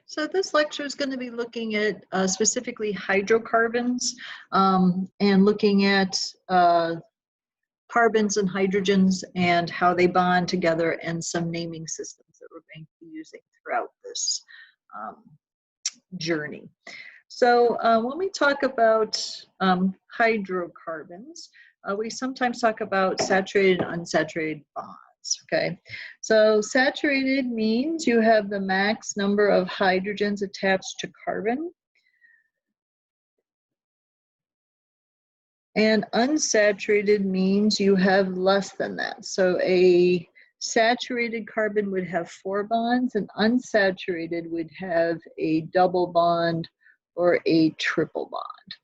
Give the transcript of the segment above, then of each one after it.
So this lecture is going to be looking at specifically hydrocarbons and looking at carbons and hydrogens and how they bond together and some naming systems that we're going to be using throughout this journey. So when we talk about hydrocarbons, we sometimes talk about saturated and unsaturated bonds. Okay, so saturated means you have the max number of hydrogens attached to carbon. And unsaturated means you have less than that. So a saturated carbon would have 4 bonds, and unsaturated would have a double bond or a triple bond.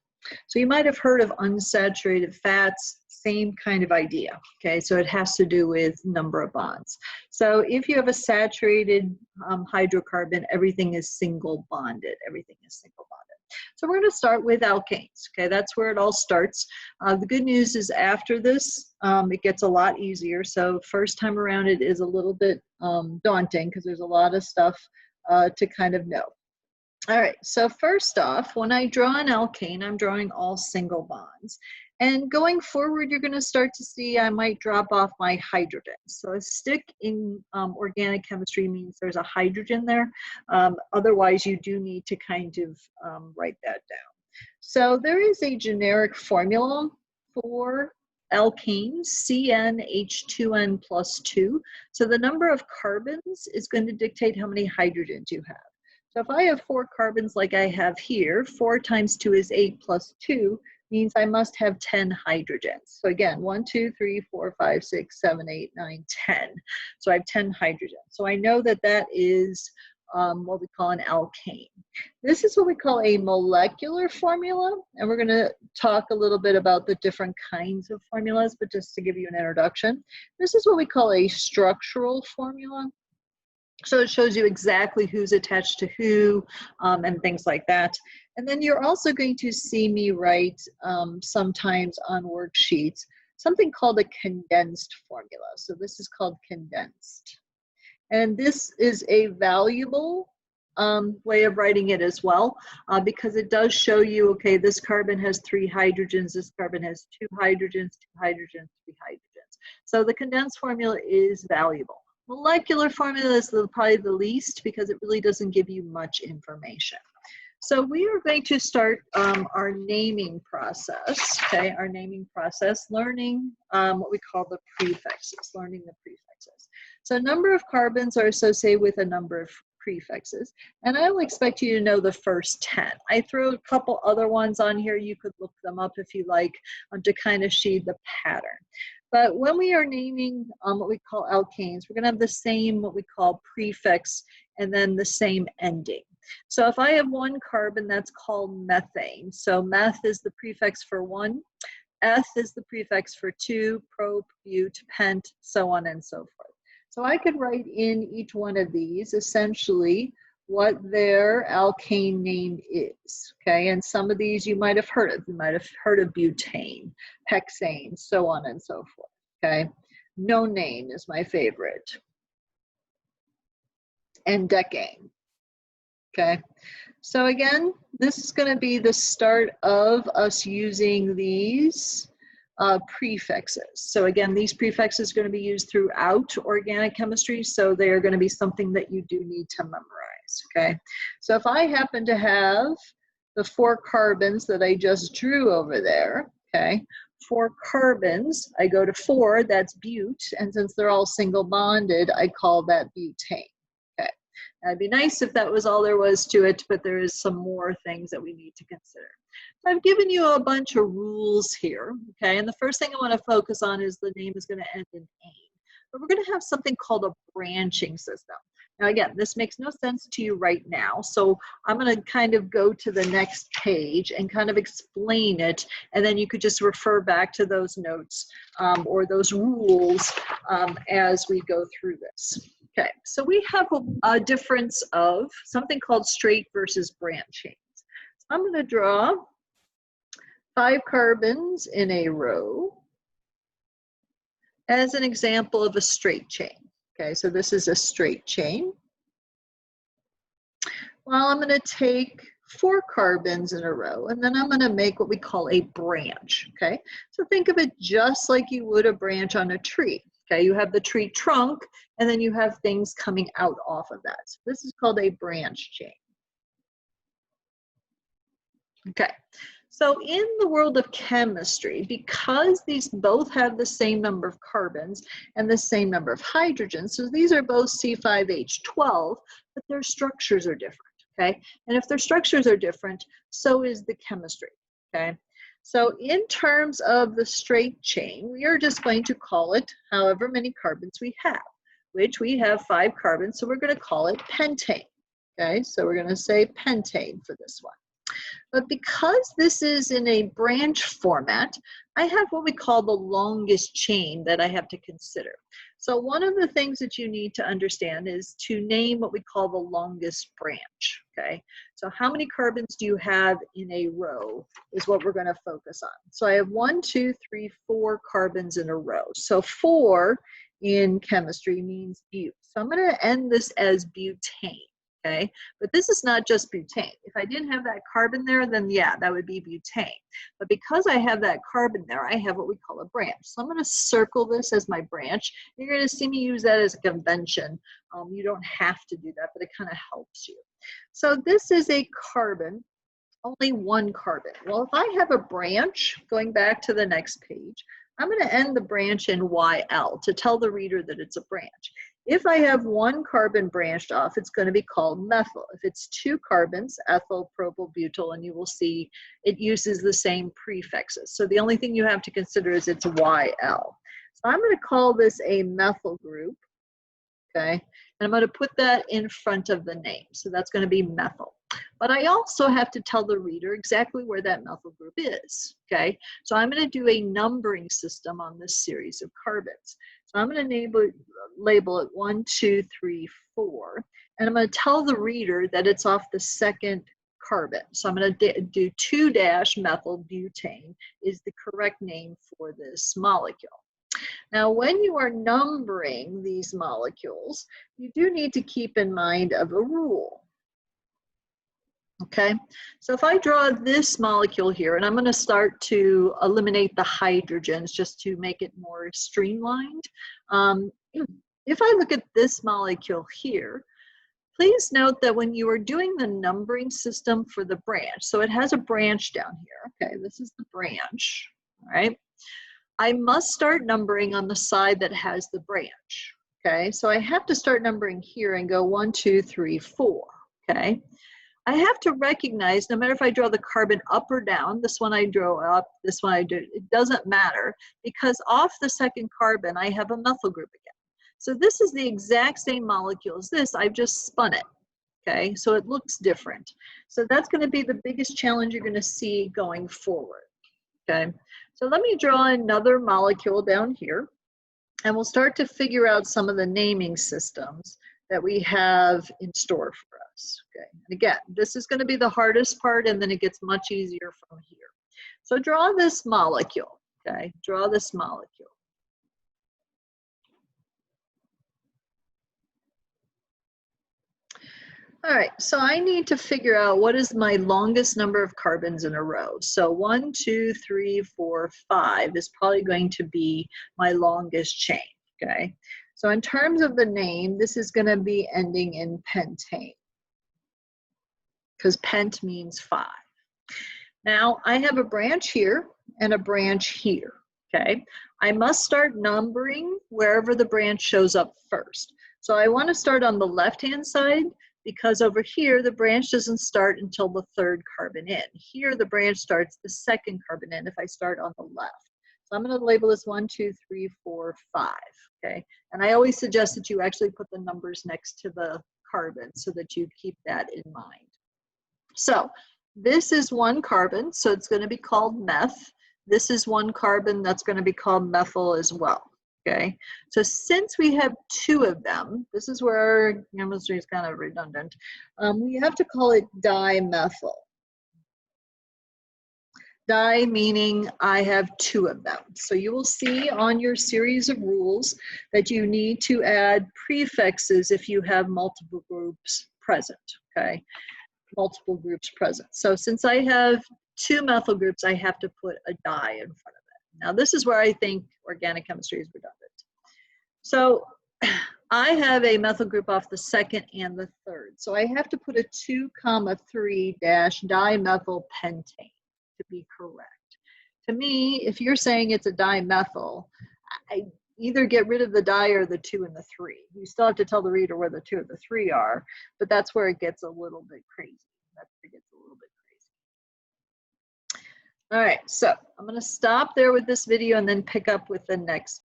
So you might have heard of unsaturated fats, same kind of idea, okay? So it has to do with number of bonds. So if you have a saturated hydrocarbon, everything is single bonded, everything is single bonded. So we're going to start with alkanes, okay? That's where it all starts. The good news is after this, it gets a lot easier. So first time around it is a little bit daunting because there's a lot of stuff to kind of know. All right, so first off, when I draw an alkane, I'm drawing all single bonds. And going forward, you're going to start to see I might drop off my hydrogen. So a stick in organic chemistry means there's a hydrogen there. Otherwise, you do need to kind of write that down. So there is a generic formula for alkanes, CnH2n plus 2. So the number of carbons is going to dictate how many hydrogens you have. So if I have 4 carbons like I have here, 4 times 2 is 8 plus 2 means I must have 10 hydrogens. So again, 1, 2, 3, 4, 5, 6, 7, 8, 9, 10. So I have 10 hydrogens. So I know that that is what we call an alkane. This is what we call a molecular formula, and we're going to talk a little bit about the different kinds of formulas, but just to give you an introduction, this is what we call a structural formula. So it shows you exactly who's attached to who and things like that. And then you're also going to see me write sometimes on worksheets something called a condensed formula. So this is called condensed. And this is a valuable way of writing it as well because it does show you, okay, this carbon has 3 hydrogens, this carbon has 2 hydrogens, 2 hydrogens, 3 hydrogens. So the condensed formula is valuable. Molecular formula is probably the least because it really doesn't give you much information. So we are going to start our naming process, okay, our naming process, learning what we call the prefixes, learning the prefixes. So a number of carbons are associated with a number of prefixes, and I will expect you to know the first 10. I threw a couple other ones on here. You could look them up if you like to kind of see the pattern. But when we are naming what we call alkanes, we're going to have the same what we call prefix and then the same ending. So if I have 1 carbon, that's called methane. So meth is the prefix for 1, eth is the prefix for 2, prop, but, pent, so on and so forth. So I could write in each one of these essentially what their alkane name is, okay? And some of these you might have heard of. You might have heard of butane, hexane, so on and so forth, okay? No name is my favorite. And decane, okay? So again, this is going to be the start of us using these prefixes. So again, these prefixes are going to be used throughout organic chemistry, so they are going to be something that you do need to memorize, okay? So if I happen to have the 4 carbons that I just drew over there, okay, 4 carbons, I go to 4, that's bute, and since they're all single bonded, I call that butane. It'd be nice if that was all there was to it, but there is some more things that we need to consider. So I've given you a bunch of rules here, okay? And the first thing I want to focus on is the name is going to end in ane. But we're going to have something called a branching system. Now again, this makes no sense to you right now, so I'm going to kind of go to the next page and kind of explain it, and then you could just refer back to those notes or those rules as we go through this. Okay, so we have a difference of something called straight versus branching. So I'm going to draw 5 carbons in a row as an example of a straight chain. Okay, so this is a straight chain. Well, I'm going to take 4 carbons in a row, and then I'm going to make what we call a branch, okay? So think of it just like you would a branch on a tree, okay? You have the tree trunk, and then you have things coming out off of that. So this is called a branch chain. Okay, so in the world of chemistry, because these both have the same number of carbons and the same number of hydrogens, so these are both C5H12, but their structures are different, okay? And if their structures are different, so is the chemistry, okay? So in terms of the straight chain, we are just going to call it however many carbons we have, which we have 5 carbons, so we're going to call it pentane, okay? So we're going to say pentane for this one. But because this is in a branch format, I have what we call the longest chain that I have to consider. So one of the things that you need to understand is to name what we call the longest branch, okay? So how many carbons do you have in a row is what we're going to focus on. So I have 1, 2, 3, 4 carbons in a row. So 4 in chemistry means bute. So I'm going to end this as butane. Okay, but this is not just butane. If I didn't have that carbon there, then yeah, that would be butane. But because I have that carbon there, I have what we call a branch. So I'm going to circle this as my branch. You're going to see me use that as a convention. You don't have to do that, but it kind of helps you. So this is a carbon, only 1 carbon. Well, if I have a branch, going back to the next page, I'm going to end the branch in YL to tell the reader that it's a branch. If I have 1 carbon branched off, it's going to be called methyl. If it's 2 carbons, ethyl, propyl, butyl, and you will see it uses the same prefixes. So the only thing you have to consider is it's YL. So I'm going to call this a methyl group, okay? And I'm going to put that in front of the name. So that's going to be methyl. But I also have to tell the reader exactly where that methyl group is, okay? So I'm going to do a numbering system on this series of carbons. So I'm going to label it 1, 2, 3, 4. And I'm going to tell the reader that it's off the second carbon. So I'm going to do 2-methyl butane is the correct name for this molecule. Now, when you are numbering these molecules, you do need to keep in mind of a rule. Okay, so if I draw this molecule here, and I'm going to start to eliminate the hydrogens just to make it more streamlined. If I look at this molecule here, please note that when you are doing the numbering system for the branch, so it has a branch down here. Okay, this is the branch, all right? I must start numbering on the side that has the branch. Okay, so I have to start numbering here and go 1, 2, 3, 4. Okay. I have to recognize, no matter if I draw the carbon up or down, this one I draw up, this one I do, it doesn't matter, because off the second carbon, I have a methyl group again. So this is the exact same molecule as this, I've just spun it, okay? So it looks different. So that's gonna be the biggest challenge you're gonna see going forward, okay? So let me draw another molecule down here, and we'll start to figure out some of the naming systems that we have in store for us. Okay, and again, this is going to be the hardest part, and then it gets much easier from here. So draw this molecule, okay? Draw this molecule. All right, so I need to figure out what is my longest number of carbons in a row. So 1, 2, 3, 4, 5 is probably going to be my longest chain, okay? So in terms of the name, this is going to be ending in pentane, because pent means 5. Now I have a branch here and a branch here, okay? I must start numbering wherever the branch shows up first. So I want to start on the left-hand side, because over here the branch doesn't start until the 3rd carbon in. Here the branch starts the 2nd carbon in if I start on the left. So I'm going to label this 1, 2, 3, 4, 5, okay? And I always suggest that you actually put the numbers next to the carbon so that you keep that in mind. So this is 1 carbon, so it's going to be called meth. This is 1 carbon, that's going to be called methyl as well. Okay, so since we have 2 of them, this is where chemistry is kind of redundant. We have to call it dimethyl. Di meaning I have 2 of them. So you will see on your series of rules that you need to add prefixes if you have multiple groups present, okay? Multiple groups present. So since I have 2 methyl groups, I have to put a di in front of it. Now this is where I think organic chemistry is redundant. So I have a methyl group off the 2nd and the 3rd. So I have to put a 2,3 dimethyl pentane to be correct. To me, if you're saying it's a dimethyl, I either get rid of the di or the 2 and the 3. You still have to tell the reader where the 2 and the 3 are, but that's where it gets a little bit crazy. That's where it gets a little bit crazy. All right, so I'm going to stop there with this video and then pick up with the next